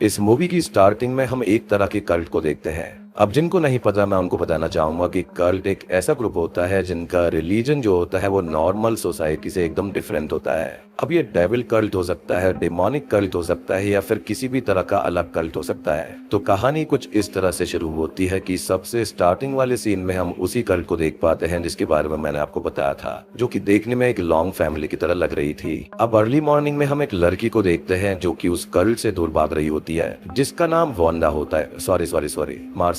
इस मूवी की स्टार्टिंग में हम एक तरह के कल्ट को देखते हैं। अब जिनको नहीं पता मैं उनको बताना चाहूंगा कि कल्ट एक ऐसा ग्रुप होता है जिनका रिलीजन जो होता है वो नॉर्मल सोसाइटी से एकदम डिफरेंट होता है। अब ये डेविल कल्ट हो सकता है, डेमोनिक कल्ट हो सकता है या फिर किसी भी तरह का अलग कल्ट हो सकता है। तो कहानी कुछ इस तरह से शुरू होती है कि सबसे स्टार्टिंग वाले सीन में हम उसी कल्ट को देख पाते हैं जिसके बारे में मैंने आपको बताया था, जो कि देखने में एक लॉन्ग फैमिली की तरह लग रही थी। अब अर्ली मॉर्निंग में हम एक लड़की को देखते हैं जो कि उस कल्ट से दूर भाग रही होती है, जिसका नाम वांडा होता है, सॉरी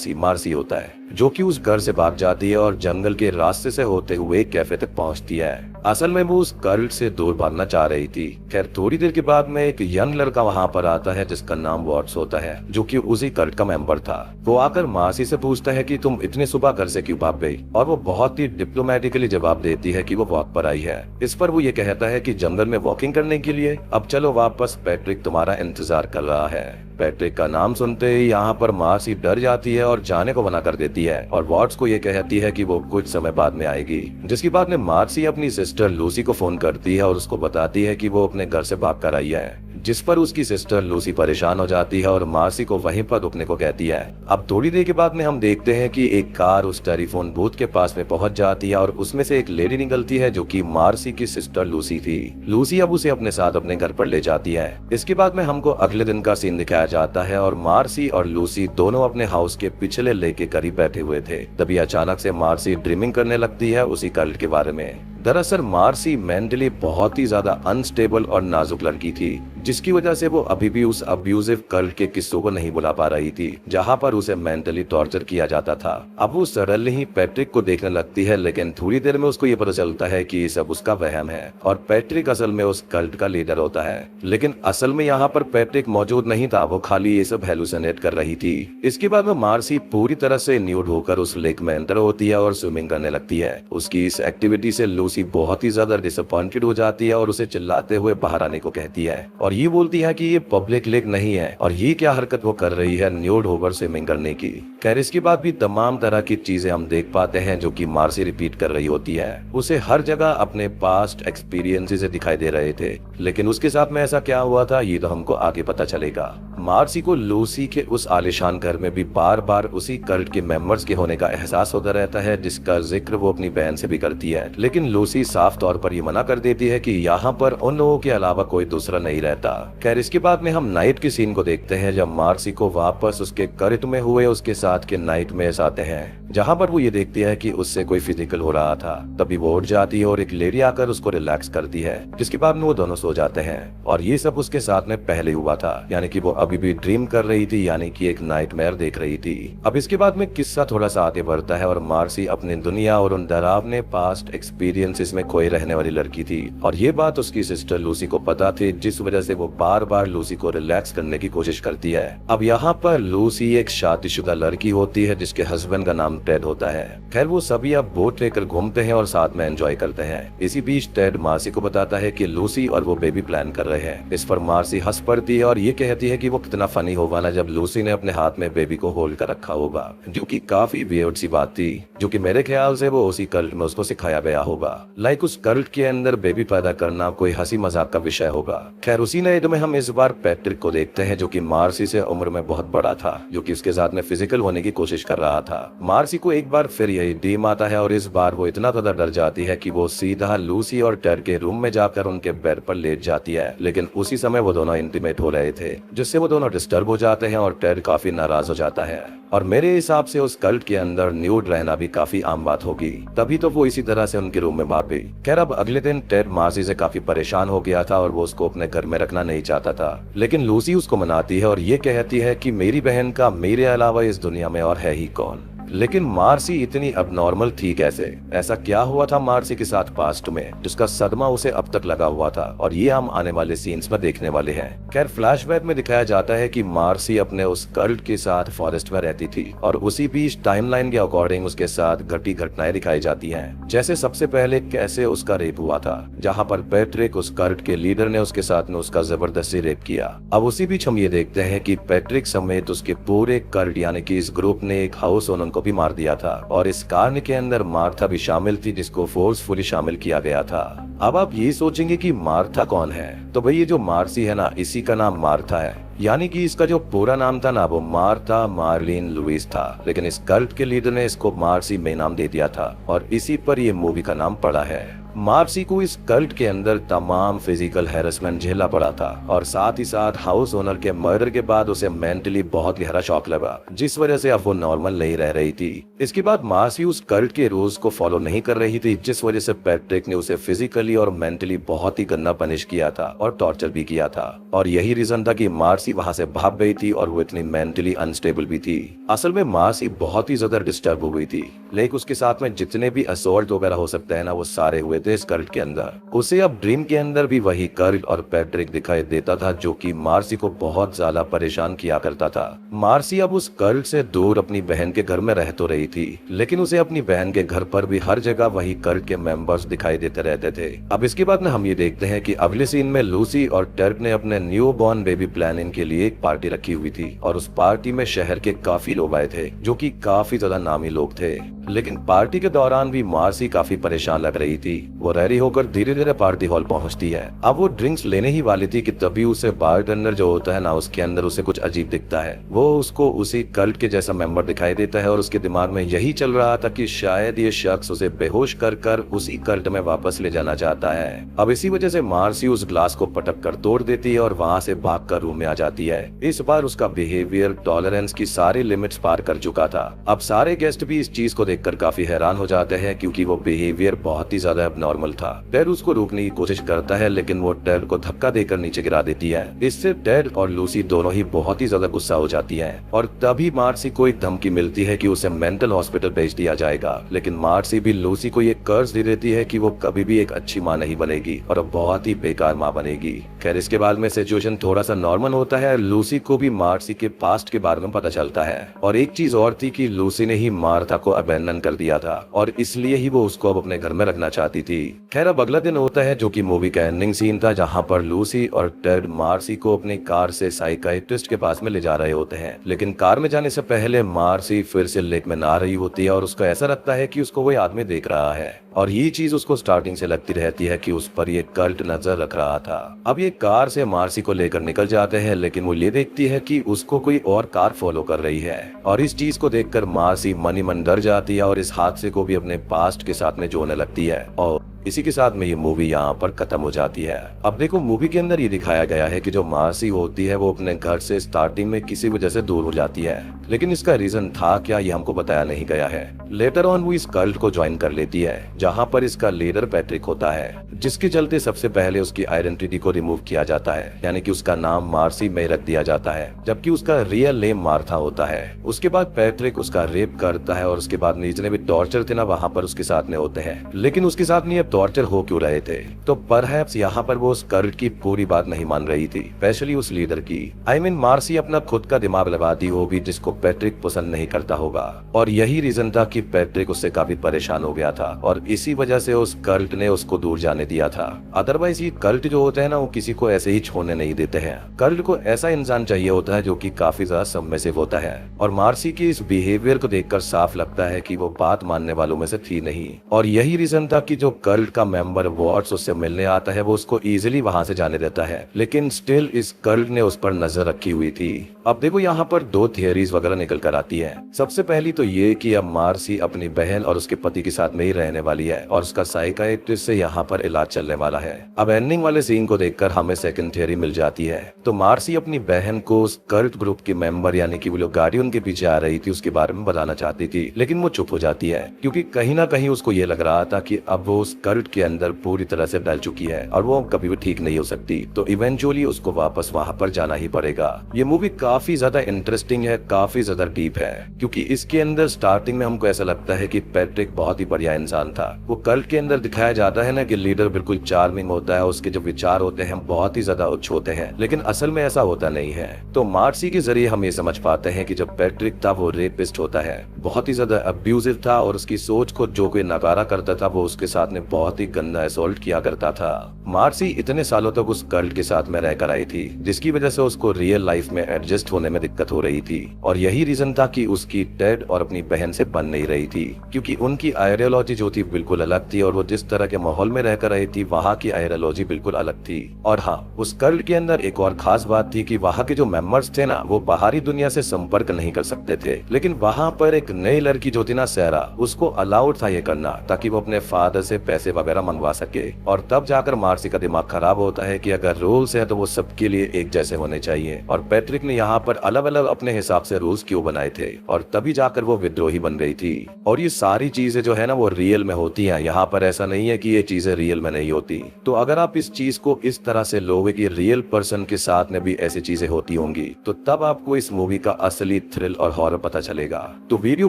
मार्सी होता है, जो कि उस घर से भाग जाती है और जंगल के रास्ते से होते हुए एक कैफे तक पहुंचती है। असल में वो उस कल्ट से दूर भागना चाह रही थी। खैर थोड़ी देर के बाद में एक यंग लड़का वहां पर आता है जिसका नाम वॉट्स होता है, जो कि उसी कल्ट का मेंबर था। वो आकर मार्सी से पूछता है कि तुम इतने सुबह घर से क्यों भाग गई, और वो बहुत ही डिप्लोमेटिकली जवाब देती है कि वो वॉक पर आई है। इस पर वो ये कहता है कि जंगल में वॉकिंग करने के लिए, अब चलो वापस, पैट्रिक तुम्हारा इंतजार कर रहा है। पैट्रिक का नाम सुनते ही यहाँ पर मार्सी डर जाती है और जाने को मना कर देती है और वॉट्स को ये कहती है कि वो कुछ समय बाद में आएगी। जिसके बाद में मार्सी अपनी सिस्टर लूसी को फोन करती है और उसको बताती है कि वो अपने घर से भाग कर आई है, जिस पर उसकी सिस्टर लूसी परेशान हो जाती है और मार्सी को वहीं पर रुकने को कहती है। अब थोड़ी देर के बाद में हम देखते हैं कि एक कार उस टेलीफोन बूथ के पास में पहुंच जाती है और उसमें से एक लेडी निकलती है जो कि मार्सी की सिस्टर लूसी थी। लूसी अब उसे अपने साथ अपने घर पर ले जाती है। इसके बाद में हमको अगले दिन का सीन दिखाया जाता है और मार्सी और लूसी दोनों अपने हाउस के पिछले लेक के करीब बैठे हुए थे। तभी अचानक से मार्सी ड्रीमिंग करने लगती है उसी कल्ट के बारे में। दरअसल मार्सी मेंटली बहुत ही ज्यादा अनस्टेबल और नाजुक लड़की थी, जिसकी वजह से वो अभी भी उस अब्यूजिव कल्ट के किस्सों को नहीं भुला पा रही थी जहां पर उसे मेंटली टॉर्चर किया जाता था। अब वो सडनली ही पैट्रिक को देखने लगती है, लेकिन थोड़ी देर में उसको ये पता चलता है कि ये सब उसका वहम है और पैट्रिक असल में उस कल्ट का लीडर होता है। लेकिन असल में यहाँ पर पैट्रिक मौजूद नहीं था, वो खाली ये सब हेलुसिनेट कर रही थी। इसके बाद में मार्सी पूरी तरह से न्यूड होकर उस लेक में एंटर होती है और स्विमिंग करने लगती है। उसकी इस एक्टिविटी से लूसी बहुत ही ज्यादा डिसअपॉइंटेड हो जाती है और उसे चिल्लाते हुए बाहर आने को कहती है और ये बोलती है कि ये पब्लिक लेक नहीं है और ये क्या हरकत वो कर रही है न्यूड होकर स्विमिंग करने की। खैर इसके बाद भी तमाम तरह की चीजें हम देख पाते हैं जो कि मार्सी रिपीट कर रही होती है। उसे हर जगह अपने पास्ट एक्सपीरियंसेस दिखाई दे रहे थे, लेकिन उसके साथ में ऐसा क्या हुआ था ये तो हमको आगे पता चलेगा। मार्सी को लूसी के उस आलिशान घर में भी बार बार उसी कल्ट के मेंबर्स के होने का एहसास होता रहता है, जिसका जिक्र वो अपनी बहन से भी करती है। लेकिन लूसी साफ तौर पर ये मना कर देती है कि यहाँ पर उन लोगों के अलावा कोई दूसरा नहीं रहता। खैर इसके बाद में हम नाइट के सीन को देखते हैं जब मार्सी को वापस उसके कल्ट में हुए उसके साथ के नाइट में आते हैं, जहाँ पर वो ये देखती है कि उससे कोई फिजिकल हो रहा था। तभी वो उठ जाती है और एक लेडी आकर उसको रिलैक्स करती है, जिसके बाद में वो दोनों सो जाते हैं। और ये सब उसके साथ में पहले हुआ था, यानी कि वो अभी भी ड्रीम कर रही थी, यानी कि एक नाइटमेयर देख रही थी। अब इसके बाद में किस्सा थोड़ा सा आगे बढ़ता है और मार्सी अपनी दुनिया और उन डरावने पास्ट एक्सपीरियंसेस में खोए रहने वाली लड़की थी और ये बात उसकी सिस्टर लूसी को पता थी, जिस वजह से वो बार बार लूसी को रिलैक्स करने की कोशिश करती है। अब यहाँ पर लूसी एक शादीशुदा लड़की होती है जिसके हस्बैंड का नाम टेड होता है। खैर वो सभी अब बोट लेकर घूमते हैं और साथ में एंजॉय करते हैं। इसी बीच टेड मार्सी को बताता है कि लूसी और वो बेबी प्लान कर रहे हैं। इस पर मार्सी हंस पड़ती है और ये कहती है कि वो कितना फनी होगा ना जब लूसी ने अपने हाथ में बेबी को होल्ड कर रखा होगा, जो कि काफी वियर्ड सी बात थी, जो कि मेरे ख्याल से वो उसी कल्ट में उसको सिखाया गया होगा। लाइक उस कल्ट के अंदर बेबी पैदा करना कोई हंसी मजाक का विषय होगा। खैर उसी नाइट में हम इस बार पैट्रिक को देखते हैं जो कि मार्सी से उम्र में बहुत बड़ा था, जो कि उसके साथ में फिजिकल होने की कोशिश कर रहा था। मार्सी को एक बार फिर यही ड्रीम आता है और इस बार वो इतना ज्यादा डर जाती है कि वो सीधा लूसी और टेड के रूम में जाकर उनके बेड पर लेट जाती है। लेकिन उसी समय वो दोनों इंटीमेट हो रहे थे, जिससे वो दोनों डिस्टर्ब हो जाते हैं और टेड काफी नाराज हो जाता है। और मेरे हिसाब से उस कल्ट के अंदर न्यूड रहना भी काफी आम बात होगी, तभी तो वो इसी तरह से उनके रूम में भाग गई। खैर अब अगले दिन टेड मार्सी से काफी परेशान हो गया था और वो उसको अपने घर में रखना नहीं चाहता था, लेकिन लूसी उसको मनाती है और ये कहती है कि मेरी बहन का मेरे अलावा इस दुनिया में और है ही कौन। लेकिन मार्सी इतनी अबनॉर्मल थी कैसे? ऐसा क्या हुआ था मार्सी के साथ पास्ट में जिसका सदमा उसे अब तक लगा हुआ था, और ये हम आने वाले सीन्स में देखने वाले हैं। खैर फ्लैशबैक में दिखाया जाता है कि मार्सी अपने उस कल्ट के साथ फॉरेस्ट में रहती थी और उसी बीच टाइमलाइन के अकॉर्डिंग उसके साथ घटी घटनाएं दिखाई जाती हैं। जैसे सबसे पहले कैसे उसका रेप हुआ था, जहाँ पर पैट्रिक उस कल्ट के लीडर ने उसके साथ में उसका जबरदस्ती रेप किया। अब उसी बीच हम ये देखते हैं कि पैट्रिक समेत उसके पूरे कल्ट यानी कि इस ग्रुप ने एक हाउस ओनर को भी मार दिया था और इस कार्य के अंदर मार्था भी शामिल थी, जिसको फोर्सफुली शामिल किया गया था। अब आप ये सोचेंगे कि मार्था कौन है, तो भाई ये जो मार्सी है ना, इसी का नाम मार्था है। यानी कि इसका जो पूरा नाम था ना वो मार्था मार्लिन लुइस था, लेकिन इस कल्ट के लीडर ने इसको मार्सी में नाम दे दिया था और इसी पर ये मूवी का नाम पड़ा है। मार्सी को इस कल्ट के अंदर तमाम फिजिकल हैरेसमेंट झेलना पड़ा था और साथ ही साथ हाउस ओनर के मर्डर के बाद उसे मेंटली बहुत गहरा शॉक लगा, जिस वजह से अब वो नॉर्मल नहीं रह रही थी। इसके बाद मार्सी उस कल्ट के रूल्स को फॉलो नहीं कर रही थी, जिस वजह से पैट्रिक ने उसे फिजिकली और मेंटली बहुत ही गंदा पनिश किया था और टॉर्चर भी किया था। और यही रीजन था कि मार्सी वहां से भाग गई थी और वो इतनी मेंटली अनस्टेबल भी थी। असल में मार्सी बहुत ही ज्यादा डिस्टर्ब हो गई थी, लेकिन उसके साथ में जितने भी असोल्ट वगैरह हो सकते हैं ना वो सारे हुए थे इस कल्ट के अंदर। उसे अब ड्रीम के अंदर भी वही कल्ट और पैट्रिक दिखाई देता था जो कि मार्सी को बहुत ज्यादा परेशान किया करता था। मार्सी अब उस कल्ट से दूर अपनी बहन के घर में रह तो रही थी, लेकिन उसे अपनी बहन के घर पर भी हर जगह वही कल्ट के मेंबर्स दिखाई देते रहते थे। अब इसके बाद हम ये देखते हैं कि अगले सीन में लूसी और टेड ने अपने न्यू बॉर्न बेबी प्लानिंग के लिए एक पार्टी रखी हुई थी और उस पार्टी में शहर के काफी लोग आए थे जो कि काफी ज्यादा नामी लोग थे। लेकिन पार्टी के दौरान भी मार्सी काफी परेशान लग रही थी। वो रेडी होकर धीरे धीरे पार्टी हॉल पहुंचती है। अब वो ड्रिंक्स लेने ही वाली थी कि तभी उसे बारटेंडर जो होता है ना उसके अंदर उसे कुछ अजीब दिखता है। वो उसको उसी कल्ट के जैसा मेंबर दिखाई देता है और उसके दिमाग में यही चल रहा था कि शायद ये शख्स उसे बेहोश कर कर उसी कल्ट में वापस ले जाना चाहता है। अब इसी वजह से मार्सी उस ग्लास को पटक कर तोड़ देती है और वहाँ से भाग कर रूम में आ जाती है। इस बार उसका बिहेवियर टॉलरेंस की सारी लिमिट्स पार कर चुका था। अब सारे गेस्ट भी इस चीज को देखकर काफी हैरान हो जाते हैं क्योंकि वो बिहेवियर बहुत ही ज्यादा एबनॉर्मल था। टेड उसको रोकने की कोशिश करता है लेकिन वो टेड को धक्का देकर नीचे गिरा देती है। इससे टेड और लूसी दोनों ही बहुत ही ज्यादा गुस्सा हो जाती हैं और तभी मार्सी को एक धमकी मिलती है कि उसे मेंटल हॉस्पिटल भेज दिया जाएगा। लेकिन मार्सी भी लूसी को ये कर्ज दे देती है कि वो कभी भी एक अच्छी माँ नहीं बनेगी और बहुत ही बेकार माँ बनेगी। खैर इसके बाद में सिचुएशन थोड़ा सा नॉर्मल होता है। लूसी को भी मार्सी के पास्ट के बारे में पता चलता है और एक चीज और थी कि लूसी ने ही मार्था को अबैंडन कर दिया था और इसलिए ही वो उसको अब अपने घर में रखना चाहती थी। खैर अब अगला दिन होता है जो कि मूवी का एंडिंग सीन था, जहां पर लूसी और टेड मार्सी को अपनी कार से साइकियाट्रिस्ट के पास में ले जा रहे होते हैं। लेकिन कार में जाने से पहले मार्सी फिर से लेक में नहा रही होती है और उसको ऐसा लगता है कि उसको कोई आदमी देख रहा है और ये चीज उसको स्टार्टिंग से लगती रहती है कि उस पर ये कल्ट नजर रख रहा था। अब ये कार से मार्सी को लेकर निकल जाते हैं लेकिन वो ये देखती है कि उसको कोई और कार फॉलो कर रही है और इस चीज को देखकर मार्सी मन ही मन डर जाती है और इस हादसे को भी अपने पास्ट के साथ में जोड़ने लगती है और इसी के साथ में ये मूवी यहाँ पर खत्म हो जाती है। अब देखो मूवी के अंदर ये दिखाया गया है कि जो मार्सी होती है वो अपने घर से स्टार्टिंग में किसी वजह से दूर हो जाती है, लेकिन इसका रीजन था क्या ये हमको बताया नहीं गया है। लेटर ऑन वो इस कल्ट को ज्वाइन कर लेती है जहाँ पर इसका लीडर पैट्रिक होता है, जिसके चलते सबसे पहले उसकी आइडेंटिटी को रिमूव किया जाता है, यानी कि उसका नाम मार्सी में रख दिया जाता है जबकि उसका रियल नेम मार्था होता है। उसके बाद पैट्रिक उसका रेप करता है और उसके बाद जितने भी टॉर्चर थे ना वहाँ पर उसके साथ में होते हैं, लेकिन उसके साथ में टॉर्चर हो क्यों रहे थे, तो परहैप्स यहाँ पर वो उस कल्ट की पूरी बात नहीं मान रही थी, स्पेशली उस लीडर की। आई मीन मार्सी अपना खुद का दिमाग लगाती होगी जिसको पैट्रिक पसंद नहीं करता होगा और यही रीजन था कि पैट्रिक उससे काफी परेशान हो गया था और इसी वजह से उस कल्ट ने उसको दूर जाने दिया था। अदरवाइज ये कल्ट जो होते हैं ना वो किसी को ऐसे ही छोड़ने नहीं देते हैं। कल्ट को ऐसा इंसान चाहिए होता है जो कि काफी ज्यादा सबमिसिव होता है और मार्सी की इस बिहेवियर को देखकर साफ लगता है कि वो बात मानने वालों में से थी नहीं और यही रीजन था कि जो कल्ट का मेंबर वॉर्ड्स उससे मिलने आता है वो उसको इजीली वहां से जाने देता है, लेकिन स्टिल इस कल्ट ने उस पर नजर रखी हुई थी। अब देखो यहाँ पर दो थियरीज वगैरह निकल कर आती है। सबसे पहली तो ये कि अब मार्सी अपनी बहन और उसके पति के साथ में ही रहने वाली है और उसका साइकियाट्रिस्ट से यहाँ पर इलाज चलने वाला है। अब एंडिंग वाले सीन को देखकर हमें सेकंड थियरी मिल जाती है। तो मार्सी अपनी बहन को उस कल्ट ग्रुप के मेंबर यानी कि वो लोग गार्डियन के पीछे आ रही थी उसके बारे में बताना चाहती थी, लेकिन वो चुप हो जाती है क्योंकि कहीं ना कहीं उसको ये लग रहा था कि अब वो उस कल्ट के अंदर पूरी तरह से डल चुकी है और वो कभी भी ठीक नहीं हो सकती, तो इवेंचुअली उसको वापस वहां पर जाना ही पड़ेगा। ये मूवी काफी ज्यादा इंटरेस्टिंग है, काफी ज्यादा डीप है क्योंकि इसके अंदर स्टार्टिंग में हमको ऐसा लगता है कि पैट्रिक बहुत ही बढ़िया इंसान था। वो कल्ट के अंदर दिखाया जाता है ना कि लीडर बिल्कुल चार्मिंग होता है, उसके जो विचार होते हैं बहुत ही ज्यादा उच्च होते हैं, लेकिन असल में ऐसा होता नहीं है। तो मार्सी के जरिए हम ये समझ पाते हैं कि जब पैट्रिक था वो रेपिस्ट होता है, बहुत ही ज्यादा अब्यूजिव था और उसकी सोच को जो कोई नकारा करता था वो उसके साथ में बहुत ही गंदा असॉल्ट किया करता था। मार्सी इतने सालों तक उस कल्ट के साथ में रहकर आई थी जिसकी वजह से उसको रियल लाइफ में एडजस्ट एडजस्ट होने में दिक्कत हो रही थी और यही रीजन था कि उसकी टेड और अपनी बहन से बन नहीं रही थी, क्योंकि उनकी आइडियोलॉजी जो थी बिल्कुल अलग थी और वो जिस तरह के माहौल में रहकर रही थी वहाँ की आइडियोलॉजी बिल्कुल अलग थी। और हाँ, उस कल्ट के अंदर एक और खास बात थी कि वहाँ के जो मेंबर्स थे ना, वो बाहरी दुनिया से संपर्क नहीं कर सकते थे, लेकिन वहाँ पर एक नई लड़की जो थी ना सहरा, उसको अलाउड था ये करना ताकि वो अपने फादर से पैसे वगैरह मंगवा सके। और तब जाकर मार्सी का दिमाग खराब होता है कि अगर रूल्स है तो वो सबके लिए एक जैसे होने चाहिए, और पैट्रिक ने यहाँ पर अलग अलग अपने हिसाब से रूल्स क्यों बनाए थे, और तभी जाकर वो विद्रोही बन गई थी। और ये सारी चीजें जो है ना वो रियल में होती हैं, यहाँ पर ऐसा नहीं है कि ये चीजें रियल में नहीं होती। तो अगर आप इस चीज को इस तरह से लोगे कि रियल पर्सन के साथ में भी ऐसी चीजें होती होंगी, तो तब आपको इस मूवी का असली थ्रिल और हॉरर पता चलेगा। तो वीडियो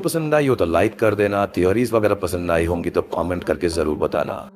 पसंद आई हो तो लाइक कर देना, थियरीज वगैरह पसंद आई होंगी तो कमेंट करके जरूर बताना।